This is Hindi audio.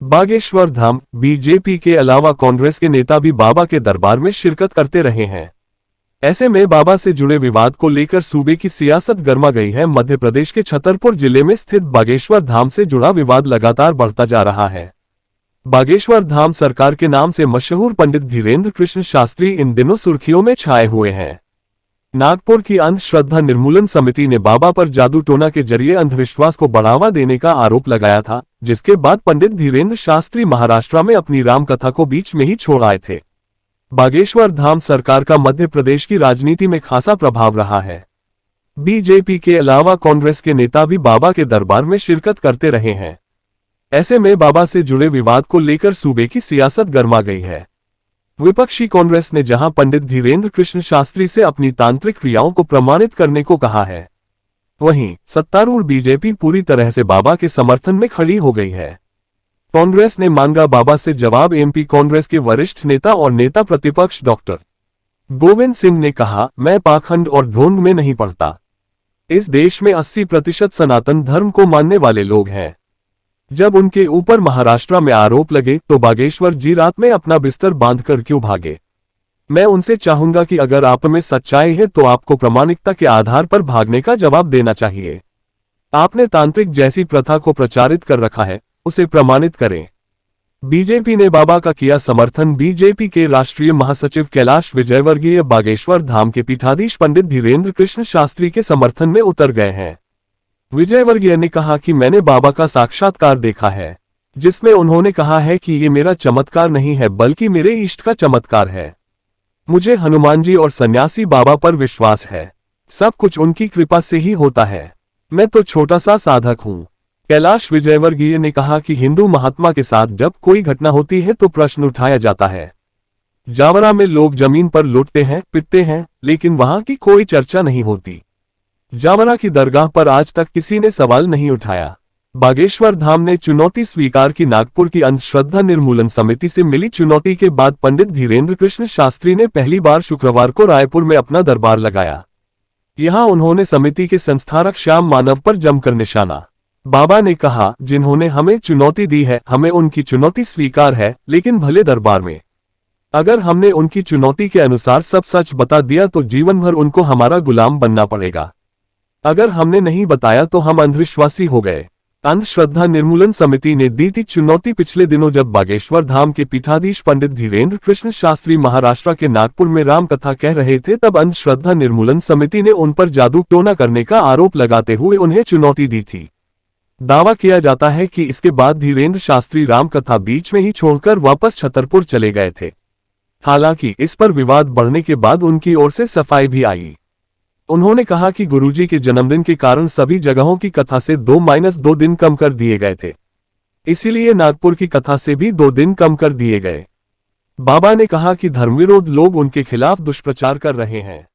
बागेश्वर धाम। बीजेपी के अलावा कांग्रेस के नेता भी बाबा के दरबार में शिरकत करते रहे हैं। ऐसे में बाबा से जुड़े विवाद को लेकर सूबे की सियासत गर्मा गई है। मध्य प्रदेश के छतरपुर जिले में स्थित बागेश्वर धाम से जुड़ा विवाद लगातार बढ़ता जा रहा है। बागेश्वर धाम सरकार के नाम से मशहूर पंडित धीरेन्द्र कृष्ण शास्त्री इन दिनों सुर्खियों में छाए हुए हैं। नागपुर की अंधश्रद्धा निर्मूलन समिति ने बाबा पर जादू टोना के जरिए अंधविश्वास को बढ़ावा देने का आरोप लगाया था, जिसके बाद पंडित धीरेन्द्र शास्त्री महाराष्ट्र में अपनी रामकथा को बीच में ही छोड़ आए थे। बागेश्वर धाम सरकार का मध्य प्रदेश की राजनीति में खासा प्रभाव रहा है। बीजेपी के अलावा कांग्रेस के नेता भी बाबा के दरबार में शिरकत करते रहे हैं। ऐसे में बाबा से जुड़े विवाद को लेकर सूबे की सियासत गर्मा गई है। विपक्षी कांग्रेस ने जहां पंडित धीरेन्द्र कृष्ण शास्त्री से अपनी तांत्रिक क्रियाओं को प्रमाणित करने को कहा है, वहीं सत्तारूढ़ बीजेपी पूरी तरह से बाबा के समर्थन में खड़ी हो गई है। कांग्रेस ने मांगा बाबा से जवाब। एमपी कांग्रेस के वरिष्ठ नेता और नेता प्रतिपक्ष डॉक्टर गोविंद सिंह ने कहा, मैं पाखंड और ढोंग में नहीं पड़ता। इस देश में 80% सनातन धर्म को मानने वाले लोग हैं। जब उनके ऊपर महाराष्ट्र में आरोप लगे तो बागेश्वर जी रात में अपना बिस्तर बांधकर क्यों भागे? मैं उनसे चाहूंगा कि अगर आप में सच्चाई है तो आपको प्रामाणिकता के आधार पर भागने का जवाब देना चाहिए। आपने तांत्रिक जैसी प्रथा को प्रचारित कर रखा है, उसे प्रमाणित करें। बीजेपी ने बाबा का किया समर्थन। बीजेपी के राष्ट्रीय महासचिव कैलाश विजयवर्गीय बागेश्वर धाम के पीठाधीश पंडित धीरेन्द्र कृष्ण शास्त्री के समर्थन में उतर गए हैं। विजयवर्गीय ने कहा कि मैंने बाबा का साक्षात्कार देखा है, जिसमें उन्होंने कहा है कि ये मेरा चमत्कार नहीं है बल्कि मेरे इष्ट का चमत्कार है। मुझे हनुमान जी और सन्यासी बाबा पर विश्वास है। सब कुछ उनकी कृपा से ही होता है। मैं तो छोटा सा साधक हूँ। कैलाश विजयवर्गीय ने कहा कि हिंदू महात्मा के साथ जब कोई घटना होती है तो प्रश्न उठाया जाता है। जावरा में लोग जमीन पर लुटते हैं, पिटते हैं, लेकिन वहां की कोई चर्चा नहीं होती। जावरा की दरगाह पर आज तक किसी ने सवाल नहीं उठाया। बागेश्वर धाम ने चुनौती स्वीकार की। नागपुर की अंधश्रद्धा निर्मूलन समिति से मिली चुनौती के बाद पंडित धीरेन्द्र कृष्ण शास्त्री ने पहली बार शुक्रवार को रायपुर में अपना दरबार लगाया। यहां उन्होंने समिति के संस्थापक श्याम मानव पर जमकर निशाना। बाबा ने कहा, जिन्होंने हमें चुनौती दी है, हमें उनकी चुनौती स्वीकार है, लेकिन भले दरबार में। अगर हमने उनकी चुनौती के अनुसार सब सच बता दिया तो जीवन भर उनको हमारा गुलाम बनना पड़ेगा। अगर हमने नहीं बताया तो हम अंधविश्वासी हो गए। अंधश्रद्धा निर्मूलन समिति ने दी थी चुनौती। पिछले दिनों जब बागेश्वर धाम के पीठाधीश पंडित धीरेन्द्र कृष्ण शास्त्री महाराष्ट्र के नागपुर में राम कथा कह रहे थे, तब अंधश्रद्धा निर्मूलन समिति ने उन पर जादू टोना करने का आरोप लगाते हुए उन्हें चुनौती दी थी। दावा किया जाता है कि इसके बाद धीरेन्द्र शास्त्री राम कथा बीच में ही छोड़कर वापस छतरपुर चले गए थे। हालांकि इस पर विवाद बढ़ने के बाद उनकी ओर से सफाई भी आई। उन्होंने कहा कि गुरुजी के जन्मदिन के कारण सभी जगहों की कथा से 2-2 दिन कम कर दिए गए थे, इसीलिए नागपुर की कथा से भी 2 दिन कम कर दिए गए। बाबा ने कहा कि धर्मविरोध लोग उनके खिलाफ दुष्प्रचार कर रहे हैं।